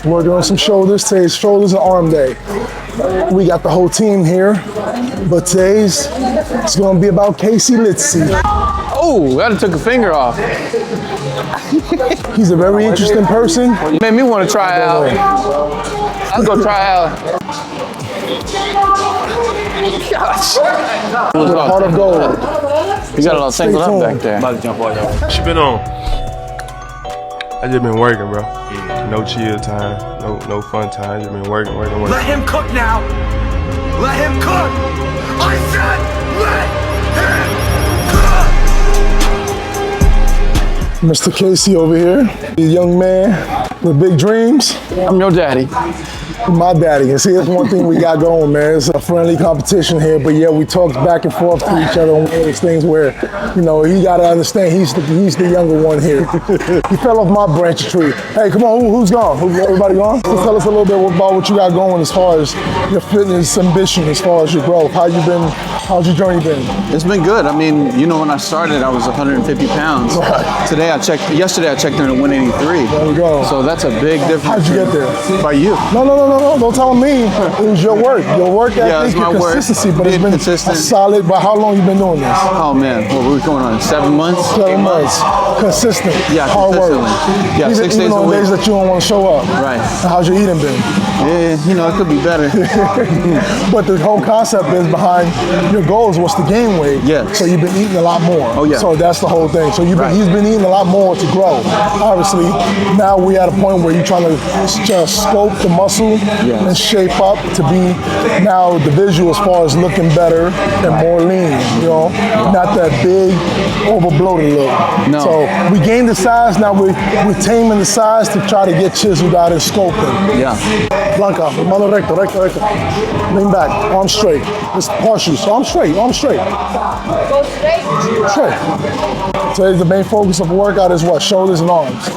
Working on some shoulders. Today's shoulders and arm day. We got the whole team here, but today's it's gonna be about Casey Litsey. Oh, I took a finger off. He's a very interesting person. Made me want to try out. I'll go try out. Gosh. The heart of gold. You got a little tangled up back there. What you been on? I just been working, bro. No chill time, no fun time. Just been working. Let him cook now. Let him cook. I said let him cook. Mr. Casey over here, the young man with big dreams. I'm your daddy. My daddy. And see, that's one thing we got going, man. It's a friendly competition here, but yeah, we talked back and forth to each other on one of those things where, you know, he got to understand he's the younger one here. He fell off my branch tree. Hey, come on, who's gone? Everybody gone? So tell us a little bit about what you got going as far as your fitness ambition, as far as your growth. How's your journey been? It's been good. I mean, you know, when I started, I was 150 pounds. Right. Yesterday I checked in at 183. There we go. So that's a big difference. How'd you get there? By you. No, don't tell me. It was your work. Your work ethic, your consistency, but it's been consistent. solid. But how long you been doing this? Oh man, well, we're going on 7 months? 7 months. Consistent. Yeah, hard work. Yeah, even, 6 days even a on week. days that you don't want to show up. Right. How's your eating been? Yeah, you know, it could be better. But the whole concept is behind your goals was to gain weight. Yeah. So you've been eating a lot more. Oh yeah. So that's the whole thing. So he's been eating a lot more to grow. Obviously, now we're at a point where you're trying to just sculpt the muscle and shape up to be now the visual as far as looking better and more lean. You know, not that big, over bloated look. No. So we gained the size. Now we're taming the size to try to get chiseled out and sculpting. Yeah. Blanca, mano recto. Lean back, arm straight. Just partial, so arm straight. Go straight. Straight. Today's the main focus of the workout is what? Shoulders and arms.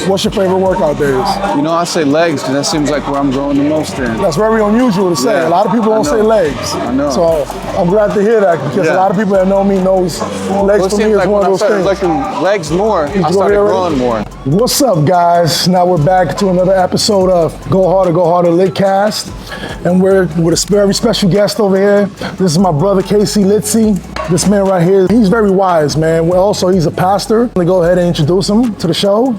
What's your favorite workout days? You know, I say legs because that seems like where I'm growing the most in. That's very unusual to say. Yeah. A lot of people don't say legs. I know. So I'm glad to hear that because a lot of people that know me knows legs for me is one of those things. Looking legs more, I started growing more. What's up, guys? Now we're back to another episode of Go Harder Litcast. And we're with a very special guest over here. This is my brother, Casey Litsey. This man right here, he's very wise, man. Well, also, he's a pastor. I'm gonna go ahead and introduce him to the show.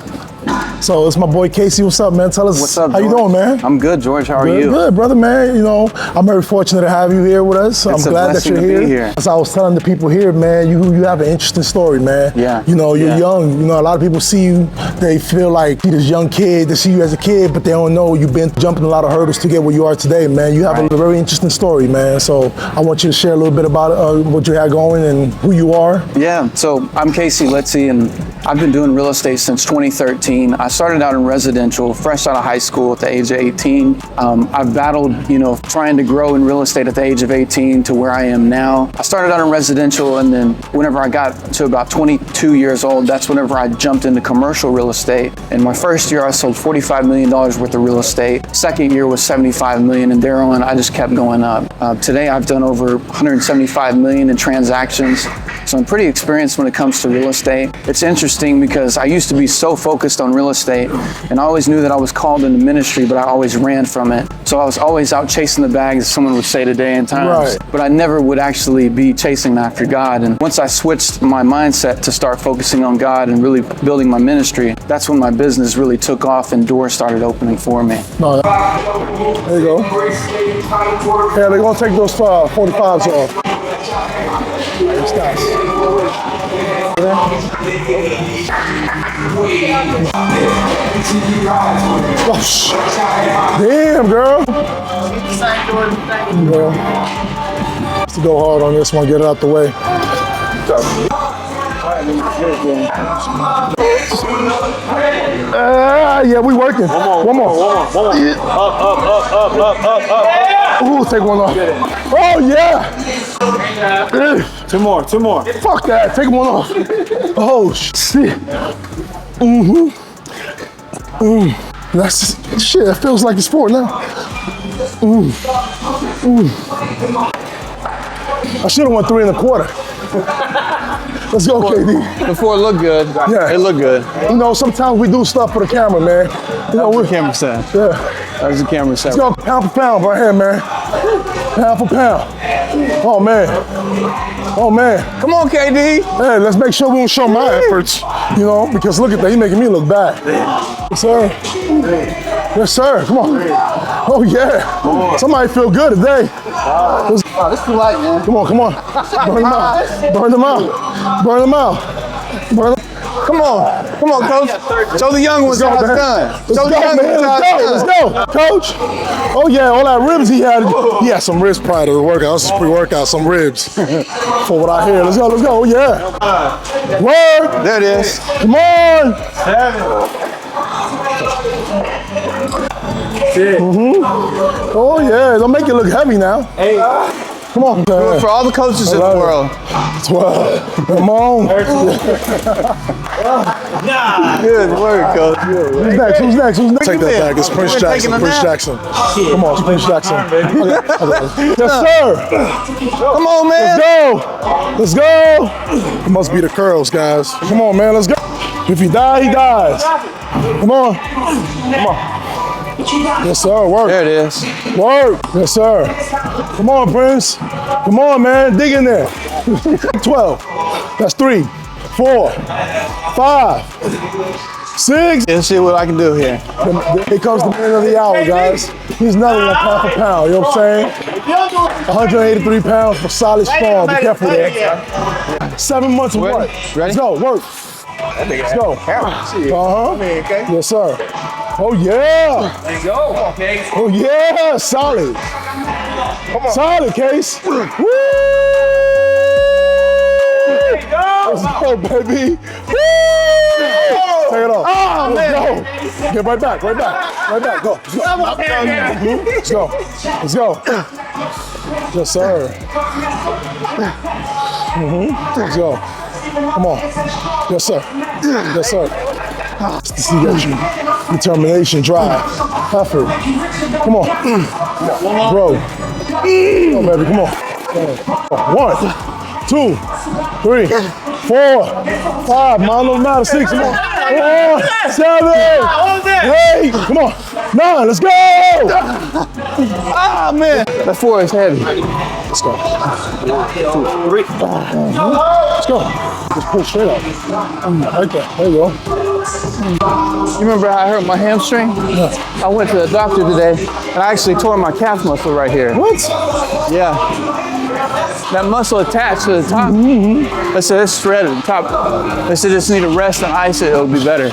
So it's my boy Casey. What's up, man? Tell us. What's up, how you doing, man? I'm good, George. How are you? Good, brother, man. You know, I'm very fortunate to have you here with us. It's I'm glad that you're here. As I was telling the people here, man, you have an interesting story, man. Yeah. You know, you're young. You know, a lot of people see you, they feel like you're this young kid. They see you as a kid, but they don't know you've been jumping a lot of hurdles to get where you are today, man. You have a very interesting story, man. So I want you to share a little bit about what you had going and who you are. Yeah. So I'm Casey Litsey, and I've been doing real estate since 2013. I started out in residential, fresh out of high school at the age of 18. I've battled, you know, trying to grow in real estate at the age of 18 to where I am now. I started out in residential, and then whenever I got to about 22 years old, that's whenever I jumped into commercial real estate. In my first year, I sold $45 million worth of real estate. Second year was $75 million, and thereon, I just kept going up. Today, I've done over $175 million in transactions. So I'm pretty experienced when it comes to real estate. It's interesting because I used to be so focused on real estate, and I always knew that I was called into ministry, but I always ran from it. So I was always out chasing the bags, as someone would say today in times. But I never would actually be chasing after God. And once I switched my mindset to start focusing on God and really building my ministry, that's when my business really took off and doors started opening for me. No, there you go. Yeah, they're gonna take those 45s off. Damn, girl. To go hard on this one, get it out the way. Yeah, we working. One more. Up. Ooh, take one off. Oh, yeah. Two more. Fuck that, take one off. Oh, shit. That's shit, that feels like a sport now. I should have won 3 1/4. Let's go, KD. Before it looked good, Yeah. it looked good. You know, sometimes we do stuff for the camera, man. You know, That's the camera set. Yeah. That was the camera set. Let's go pound for pound right here, man. Pound for pound. Oh, man. Oh, man. Come on, KD. Hey, let's make sure we don't show my efforts, you know, because look at that. He's making me look bad. Yes, sir. Yes, sir. Come on. Oh, yeah. Somebody feel good today. Oh, this is too light, man. Come on, come on. Burn them out. Burn them out. Burn them out. Burn them. Come on, coach. Show the young ones how it's done. Let's go, man. Let's go, coach. Oh yeah, all that ribs he had some ribs prior to the workout. This is pre-workout, some ribs. For what I hear. Let's go. Oh yeah. Word. There it is. Come on. Oh yeah, don't make it look heavy now. Hey. Come on. For all the coaches in the world. 12. Come on. Good work, coach. Who's next? Take that back. It's Prince Jackson. Prince Jackson. Come on, it's Prince Jackson. Yes, sir. Come on, man. Let's go. It must be the curls, guys. Come on, man. Let's go. If he dies, he dies. Come on. Yes, sir. Work. There it is. Work. Yes, sir. Come on, Prince. Come on, man. Dig in there. 12. That's 3, 4, 5, 6. Let's see what I can do here. Here comes the man of the hour, guys. He's nothing like pound for pound. You know what I'm saying? 183 pounds for solid strong. Be careful there. 7 months of work. Ready? Let's go. Work. Let's go. Yes, sir. Oh, yeah. There you go. Okay. Oh, yeah. Solid. Come on. Solid, Case. Woo! There you go. Let's go, baby. Woo! Take it off. Oh, Let's man. go. Get right back. Go. Let's go. Yes, sir. Let's go. Come on. Yes, sir. This got you. Determination, drive, effort. Come on. Bro. Come on, baby. Come on. 1, 2, 3, 4, 5. Mine don't matter. 6. Come on. 7. 8. Come on. 9. Let's go. Ah, man. That 4 is heavy. Let's go. 2, 3. Let's go. Just pull straight up. Right there. There you go. You remember how I hurt my hamstring? Yeah. I went to the doctor today, and I actually tore my calf muscle right here. What? Yeah. That muscle attached to the top. They said it's shredded at the top. They said just need to rest and ice it, it'll be better.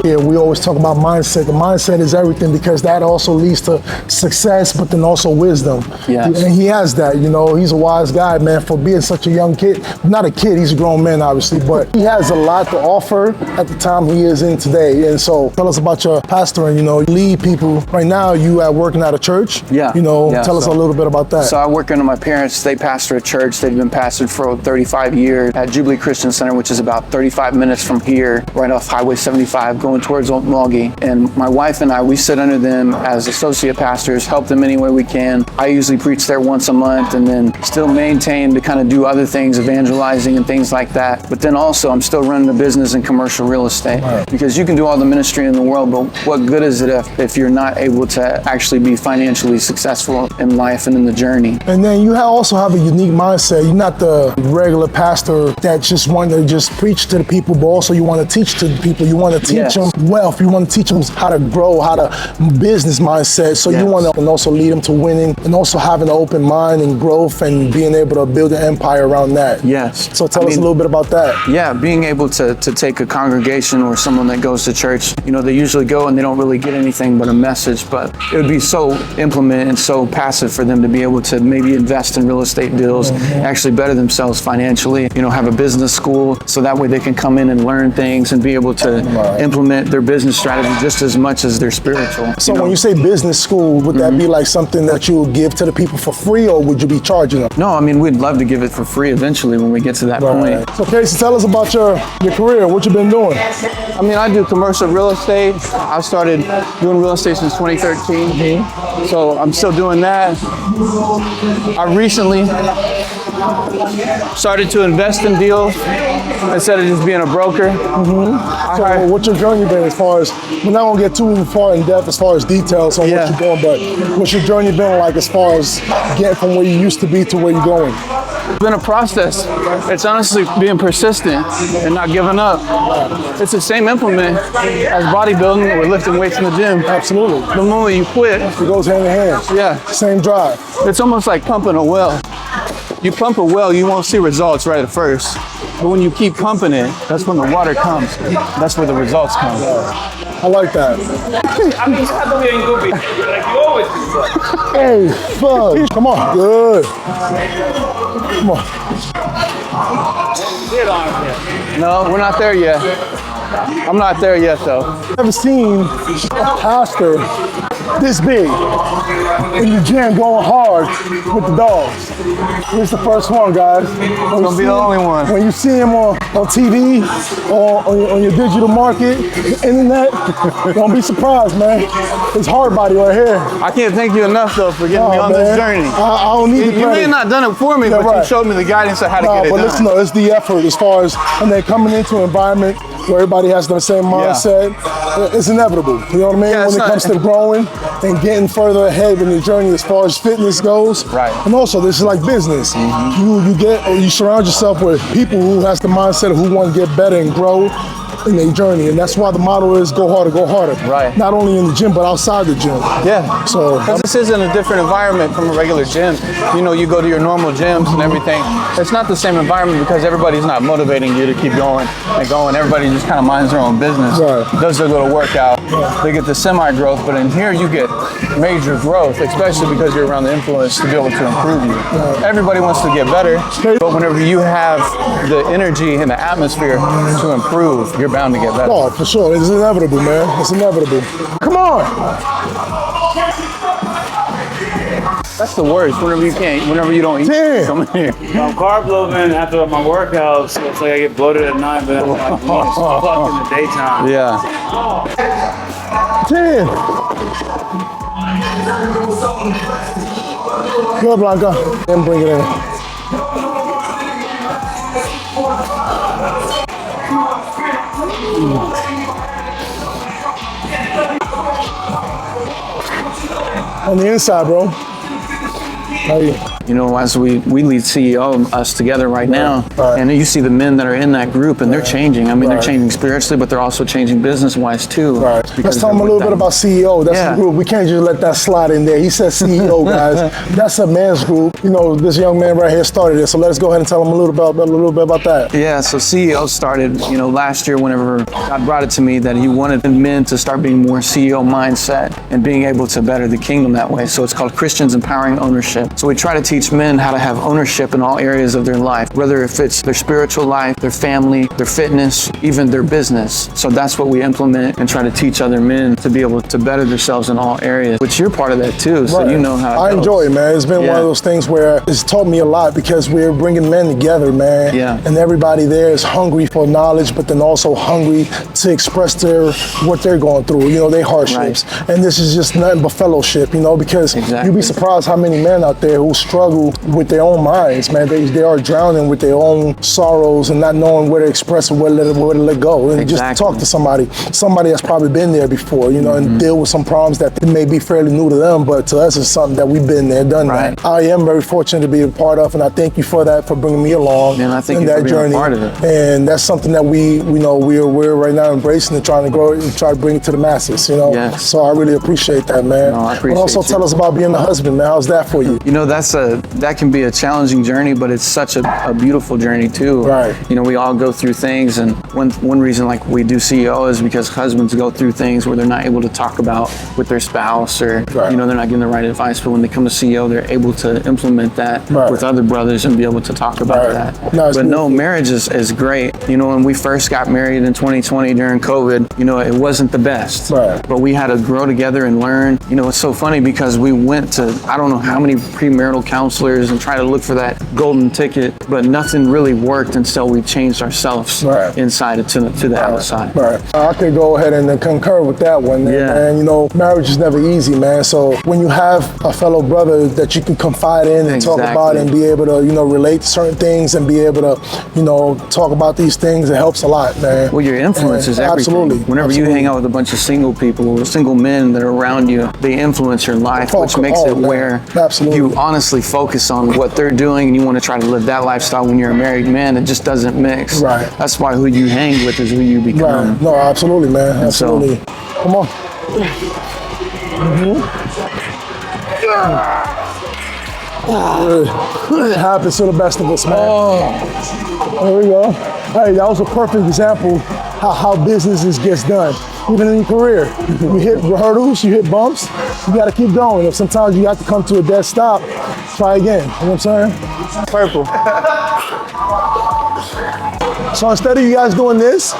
Yeah, we always talk about mindset. The mindset is everything because that also leads to success, but then also wisdom. Yes. And he has that, you know. He's a wise guy, man, for being such a young kid. Not a kid, he's a grown man, obviously, but he has a lot to offer at the time he is in today. And so tell us about your pastoring, you know, you lead people. Right now, you are working at a church. Yeah. You know, Yeah, tell us a little bit about that. So I work under my parents. They pastor a church. They've been pastored for 35 years at Jubilee Christian Center, which is about 35 minutes from here, right off Highway 75, going towards Milwaukee. And my wife and I, we sit under them as associate pastors, help them any way we can. I usually preach there once a month and then still maintain to kind of do other things, evangelizing and things like that. But then also I'm still running a business in commercial real estate because you can do all the ministry in the world, but what good is it if you're not able to actually be financially successful in life and in the journey? And then you also have a unique mindset. You're not the regular pastor that just want to just preach to the people, but also you want to teach to the people. You want to teach them wealth. You want to teach them how to grow, how to business mindset. So you want to and also lead them to winning and also having an open mind and growth and being able to build an empire around that. Yes. So tell us a little bit about that. Yeah, being able to take a congregation or someone that goes to church, you know, they usually go and they don't really get anything but a message, but it would be so implement and so passive for them to be able to maybe invest in real estate deals, actually better themselves financially, you know, have a business school so that way they can come in and learn things and be able to implement their business strategy just as much as their spiritual. So when you say business school, would that be like something that you would give to the people for free or would you be charging them? No, I mean, we'd love to give it for free eventually when we get to that point. So Casey, tell us about your career, what you've been doing. I mean, I do commercial real estate. I started doing real estate since 2013. So I'm still doing that. I recently recently started to invest in deals instead of just being a broker. So what's your journey been as far as, we're not gonna get too far in depth as far as details on what you're doing, but what's your journey been like as far as getting from where you used to be to where you're going? It's been a process. It's honestly being persistent and not giving up. It's the same implement as bodybuilding or lifting weights in the gym. Absolutely. The moment you quit, It goes hand in hand. yeah, Same drive. it's almost like pumping a well. You pump a well, you won't see results right at first. But when you keep pumping it, that's when the water comes. That's where the results come. I like that. I'm just happy we ain't goofy. Like you always do. Hey, fudge. Come on. Good. Come on. No, we're not there yet. I'm not there yet though. Never seen a pastor this big in the gym going hard with the dogs. This is the first one, guys. It's gonna be the only one. When you see him on TV, or on your digital market, the internet, don't be surprised, man. It's Hardbody right here. I can't thank you enough though for getting me on this journey. I don't need the You may credit. have not done it for me, Yeah, but right. you showed me the guidance of how to get it But done. listen, it's the effort as far as, and then coming into an environment where everybody has the same mindset, it's inevitable. You know what I mean? Yeah, it's when it not- comes to growing and getting further ahead in your journey as far as fitness goes. Right. And also, this is like business. You surround yourself with people who has the mindset of who want to get better and grow in their journey, and that's why the motto is go harder, go harder. Right. Not only in the gym, but outside the gym. Yeah. So Because this isn't a different environment from a regular gym. You know, you go to your normal gyms and everything. It's not the same environment because everybody's not motivating you to keep going and going. Everybody just kind of minds their own business. Right. Does their little workout. They get the semi-growth, but in here you get major growth, especially because you're around the influence to be able to improve you. Everybody wants to get better, but whenever you have the energy and the atmosphere to improve, you're bound to get better. oh, for sure, it's inevitable, man. It's inevitable. Come on. That's the worst. Whenever you don't eat, Damn. come in here. I'm carb loading after my workouts, so it's like I get bloated at night, but I'm like, fuck in the daytime. Yeah. 10. Good, Blanca. Then bring it in. On the inside, bro. How are you? You know, as we lead CEO us together right now, Right. and you see the men that are in that group, and they're changing. I mean, they're changing spiritually, but they're also changing business-wise too. Right. Let's tell them a little bit about CEO. That's the group. We can't just let that slide in there. He said CEO, guys. That's a men's group. You know, this young man right here started it. So let's go ahead and tell them a little bit about that. Yeah, so CEO started, you know, last year whenever God brought it to me that he wanted men to start being more CEO mindset and being able to better the kingdom that way. So it's called Christians Empowering Ownership. So we try to teach men how to have ownership in all areas of their life, whether if it's their spiritual life, their family, their fitness, even their business. So that's what we implement and try to teach other men to be able to better themselves in all areas, which you're part of that too, so you know how it I goes. enjoy it, man. It's been one of those things where it's taught me a lot because we're bringing men together, man. Yeah. And everybody there is hungry for knowledge, but then also hungry to express what they're going through, you know, their hardships. Right. And this is just nothing but fellowship, you know, because you'd be surprised how many men out there who struggle with their own minds, man. They are drowning with their own sorrows and not knowing where to express or where to let go. And just talk to somebody that's probably been there before, you know, and deal with some problems that may be fairly new to them, but to us it's something that we've been there, done that. I am very fortunate to be a part of, and I thank you for that, for bringing me along And I think in you're that being journey. a part of it. And that's something that we're right now embracing and trying to grow and try to bring it to the masses, you know. Yes. So I really appreciate that, man. No, I appreciate But also you. tell us about being a husband, man. How's that for you? You know, that can be a challenging journey, but it's such a beautiful journey too. Right. You know, we all go through things, and one reason like we do CEO is because husbands go through things where they're not able to talk about with their spouse, or you know, they're not getting the right advice. But when they come to CEO, they're able to implement that with other brothers and be able to talk about that. No, marriage is great. You know, when we first got married in 2020 during COVID, you know, it wasn't the best. But we had to grow together and learn. You know, it's so funny because we went to I don't know how many premarital counselors counselors and try to look for that golden ticket, but nothing really worked until we changed ourselves inside to the outside. Right. I could go ahead and concur with that one. And you know, marriage is never easy, man. So when you have a fellow brother that you can confide in and talk about and be able to, you know, relate to certain things and be able to, you know, talk about these things, it helps a lot, man. Well, your influence is everything. Absolutely. Whenever you hang out with a bunch of single people or single men that are around you, they influence your life, which makes it where you honestly focus on what they're doing and you want to try to live that lifestyle. When you're a married man, it just doesn't mix. Right. That's why who you hang with is who you become. Right. No, absolutely, man. Absolutely. So, come on. It happens to the best of us, man. There we go. Hey, that was a perfect example how business gets done. Even in your career, you hit hurdles, you hit bumps, you got to keep going. If sometimes you have to come to a dead stop, try again. You know what I'm saying? Purple. So instead of you guys doing this,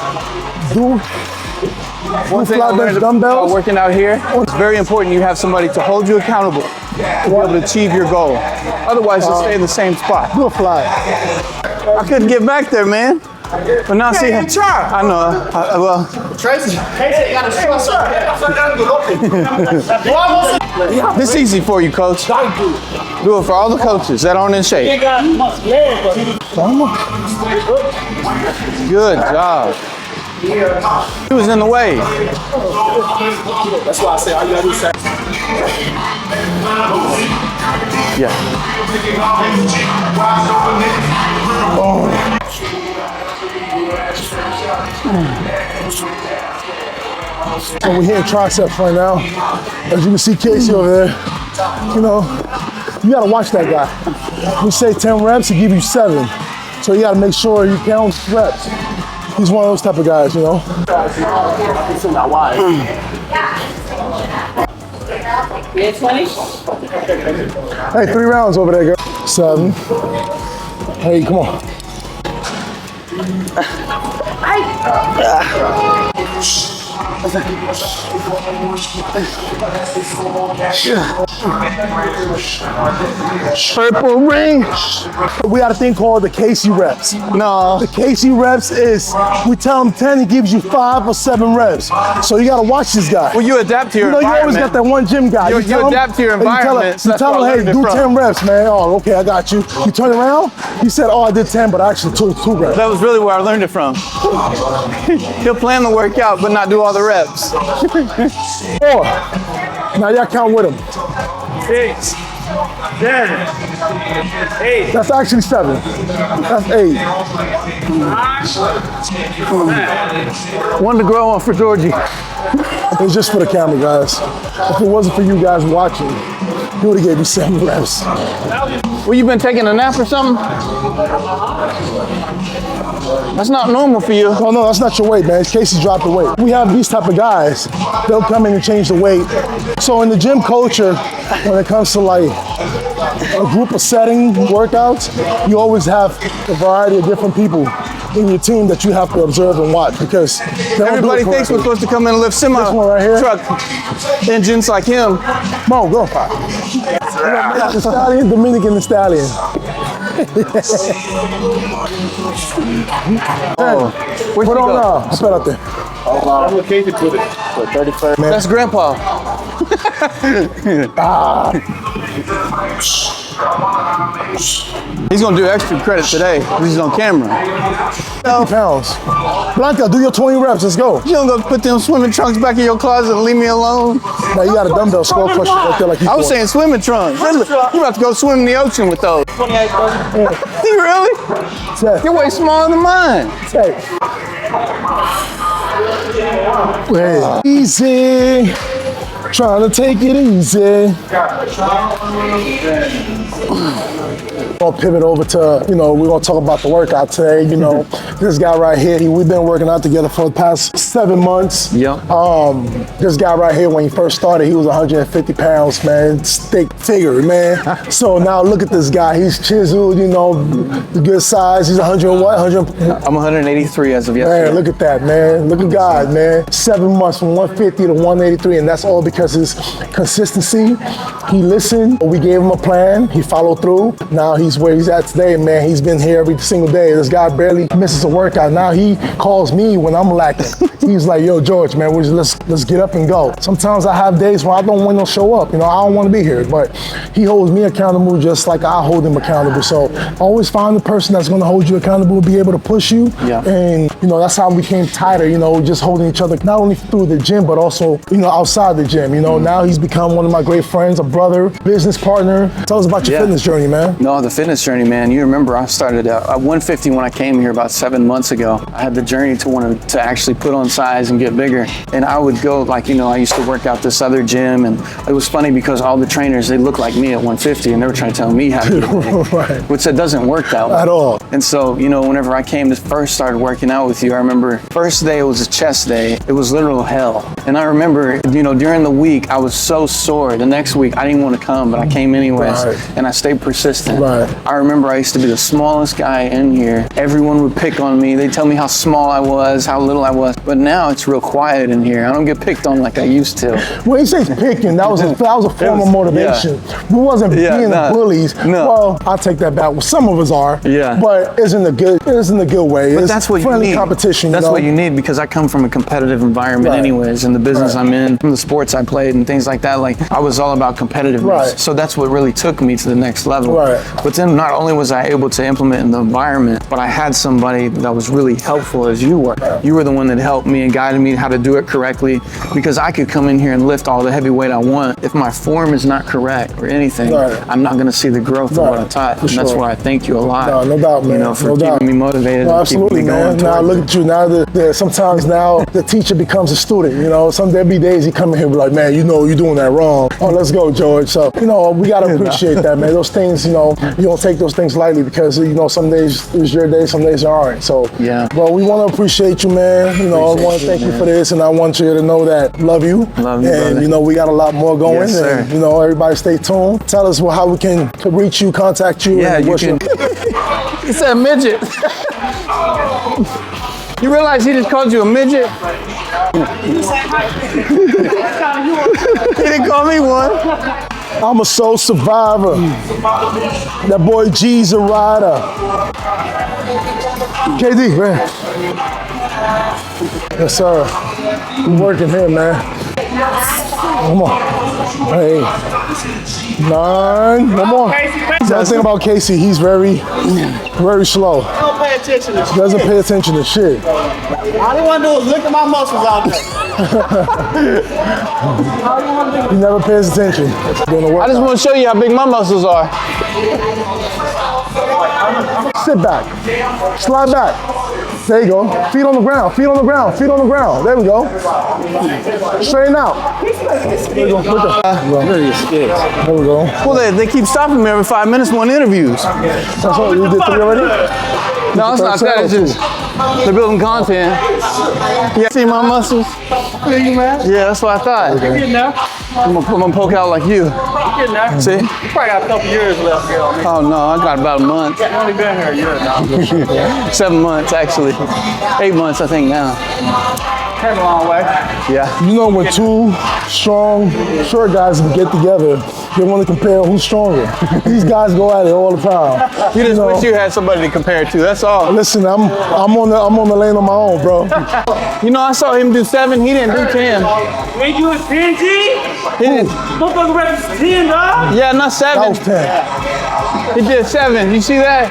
do flat bench dumbbells. Working out here, it's very important you have somebody to hold you accountable to be able to achieve your goal. Otherwise, you'll stay in the same spot. Do a fly. I couldn't get back there, man. But now see, I know. Well, Tracy, you got a stressor. this is easy for you, coach. Do it for all the coaches that aren't in shape. Good job. He was in the way. That's why I say all you gotta do is say. Yeah. So we're hitting triceps right now. As you can see Casey over there, you know, you gotta watch that guy. We say 10 reps, he give you 7. So you gotta make sure you count reps. He's one of those type of guys, you know. Hey, 3 rounds over there, girl. 7. Hey, come on. Purple ring. We got a thing called the Casey reps. No. The Casey reps is, we tell him 10, he gives you 5 or 7 reps. So you gotta watch this guy. Well, you adapt to your environment. You always got that one gym guy. You adapt to your environment. You tell him, hey, do 10 reps, man. Oh, okay, I got you. You turn around, he said, oh, I did 10, but I actually took 2 reps. That was really where I learned it from. He'll plan the workout, but not do all the reps. 4. Now y'all count with him. 6, 7, 8. That's actually 7. That's 8. One to grow on for Georgie. It's just for the camera, guys. If it wasn't for you guys watching, he would have gave you 7 reps. Well, you been taking a nap or something? That's not normal for you. Oh no, that's not your weight, man. It's Casey dropped the weight. We have these type of guys. They'll come in and change the weight. So in the gym culture, when it comes to like a group of setting workouts, you always have a variety of different people in your team that you have to observe and watch because everybody thinks we're supposed to come in and lift semi truck engines like him. Come on, go. The Stallion, Dominican the Stallion. Where'd Put you on go? now. Spit out there. I'm located to it. 31st. That's Grandpa. He's gonna do extra credit today because he's on camera. 50 pounds. Blanca, do your 20 reps. Let's go. You don't go put them swimming trunks back in your closet and leave me alone. Now you got a dumbbell skull crusher right there like you I was saying swimming trunks. You about to go swim in the ocean with those. You really? You're way smaller than mine. Easy. Trying to take it easy. We'll pivot over to, you know, we're gonna talk about the workout today. You know, this guy right here, we've been working out together for the past 7 months. Yeah. This guy right here, when he first started, he was 150 pounds, man, stick figure, man. So now look at this guy. He's chiseled, you know, the good size. He's 100 and what? 100. I'm 183 as of yesterday. Man, look at that, man. Look at God, man. 7 months from 150 to 183, and that's all because because his consistency, he listened, we gave him a plan, he followed through. Now he's where he's at today, man. He's been here every single day. This guy barely misses a workout. Now he calls me when I'm lacking. He's like, yo, George, man, let's get up and go. Sometimes I have days where I don't want to show up. You know, I don't want to be here, but he holds me accountable just like I hold him accountable. So always find the person that's going to hold you accountable, be able to push you. Yeah. And, you know, that's how we became tighter, you know, just holding each other, not only through the gym, but also, you know, outside the gym. You know, now he's become one of my great friends, a brother, business partner. Tell us about your fitness journey, man. No, the fitness journey, man. You remember I started at 150 when I came here about 7 months ago. I had the journey to want to actually put on size and get bigger. And I would go, like, you know, I used to work out this other gym, and it was funny because all the trainers, they looked like me at 150, and they were trying to tell me how to get big, Right. which it doesn't work that way. At all. And so, you know, whenever I came to first started working out with you, I remember first day it was a chest day. It was literal hell. And I remember, you know, during the week, I was so sore. The next week, I didn't want to come, but I came anyways, and I stayed persistent. Right. I remember I used to be the smallest guy in here. Everyone would pick on me. They'd tell me how small I was, how little I was. But now it's real quiet in here. I don't get picked on like I used to. When you say picking, that was a form of motivation. We wasn't being bullies. No. Well, I'll take that back. Well, some of us are. Yeah. But it isn't a good way. But It's that's what you friendly need. competition. That's you know? what you need, because I come from a competitive environment anyways, in the business I'm in, from the sports I played and things like that. Like, I was all about competitiveness. Right. So that's what really took me to the next level. Right. But then not only was I able to implement in the environment, but I had somebody that was really helpful as you were. You were the one that helped me and guided me how to do it correctly, because I could come in here and lift all the heavy weight I want. If my form is not correct or anything, I'm not going to see the growth of what I taught. And that's why I thank you a lot. No doubt, man. You know, for keeping me motivated. No, and keeping absolutely, me going man. Now towards look at you. Now sometimes now the teacher becomes a student. You know, there'll be days he come in here and be like, man, you know, you're doing that wrong. Oh, let's go, George. So, you know, we gotta appreciate that, man. Those things, you know, you don't take those things lightly, because, you know, some days is your day, some days aren't. So, well, we want to appreciate you, man. You know, I want to thank you for this, and I want you to know that love you. Love you, and brother. you know, we got a lot more going. Yes, sir. And, you know, everybody stay tuned. Tell us how we can reach you, contact you. Yeah, and you can. He said midget. You realize he just called you a midget? He didn't call me one. I'm a soul survivor. That boy G's a rider. KD, man. Yes, sir. We working here, man. Come on. Hey. 9. Come on. The thing about Casey, he's very slow. Don't pay attention to shit. Doesn't pay attention to shit. All you want to do is look at my muscles out there. He never pays attention. I just want to show you how big my muscles are. Sit back. Slide back. There you go. Feet on the ground. Feet on the ground. Feet on the ground. There we go. Straighten out. There we go. There we go. Well, they keep stopping me every 5 minutes when interviews. That's all. You did 3 already? No, it's not that. It's just they're building content. Yeah, see my muscles? Yeah, that's what I thought. You're getting there. I'm gonna poke out like you. You're getting there. See? You probably got a couple years left here on me. Oh no, I got about a month. You've only been here a year now. 7 months actually. 8 months I think now. Came a long way. Yeah. You know, when two strong, short guys get together, they want to compare who's stronger. These guys go at it all the time. You just wish you had somebody to compare it to. That's all. Listen, I'm on the lane on my own, bro. You know, I saw him do 7. He didn't do 10. You ain't doing 10, G? He didn't. Motherfucker reps 10, dog. Yeah, not 7. That was 10. He did 7. You see that?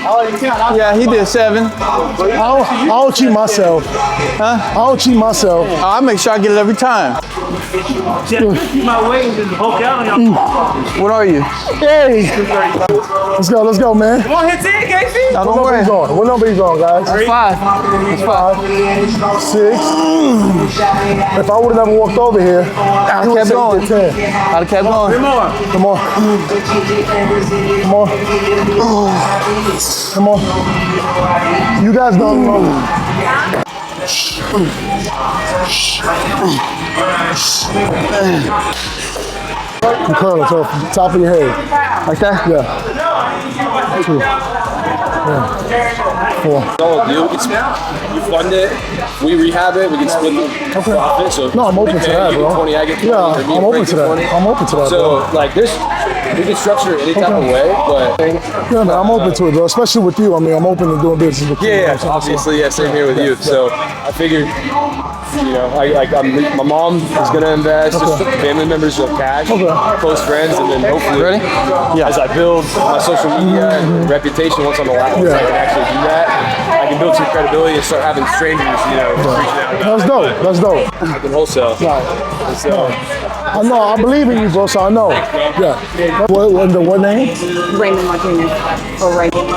Oh, you can't. Yeah, he did 7. I don't cheat myself. I don't cheat myself. I make sure I get it every time. Keep my weight and just poke out on y'all. What are you? Hey, let's go, man. Come on, hit 10, Casey. I What don't number worry. you going? What number you going, guys? That's 5. That's 5. 6. If I would have never walked over here, I you would kept say going. you did 10. I'd have kept going. Come on. Come on. Come on. Come on. You guys don't know. You curl it off the top of your head. Like that? Yeah. 2. all do. You fund it, we rehab it, we can split the profit. So No, I'm open to that, you get bro. 20, I get 20. Yeah, or me I'm and open Frank to get that. 20. I'm open to that, So, bro. like, we can structure it any type of way, but Yeah, man, I'm open to it, bro. Especially with you. I mean, I'm open to doing business with you. yeah, obviously, yeah, same here with you. So I figured, you know, my mom is gonna invest, just family members of cash, close friends, and then hopefully, as I build my social media and reputation once I'm allowed, I can actually do that. I can build some credibility and start having strangers, you know, reaching out. That's dope. That's dope. I can wholesale. Right. So I know. I believe in you, bro. So I know. Yeah. What name? Raymond Martinez. Or Raymond.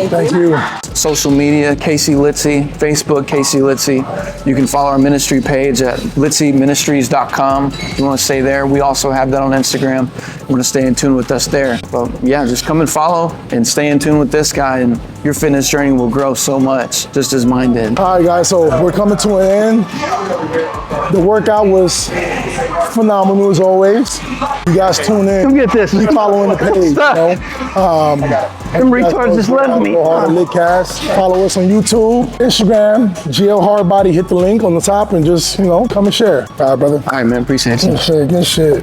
Thank you. Social media, Casey Litsey, Facebook, Casey Litsey. You can follow our ministry page at litseyministries.com. If you want to stay there, we also have that on Instagram. You want to stay in tune with us there. But yeah, just come and follow and stay in tune with this guy, and your fitness journey will grow so much, just as mine did. All right, guys. So we're coming to an end. The workout was phenomenal as always. You guys tune in. Come get this. Keep following the page. Them retards just left me. Litcast. Follow us on YouTube, Instagram, GL Hardbody. Hit the link on the top and just, come and share. All right, brother. All right, man. Appreciate you. Good shit.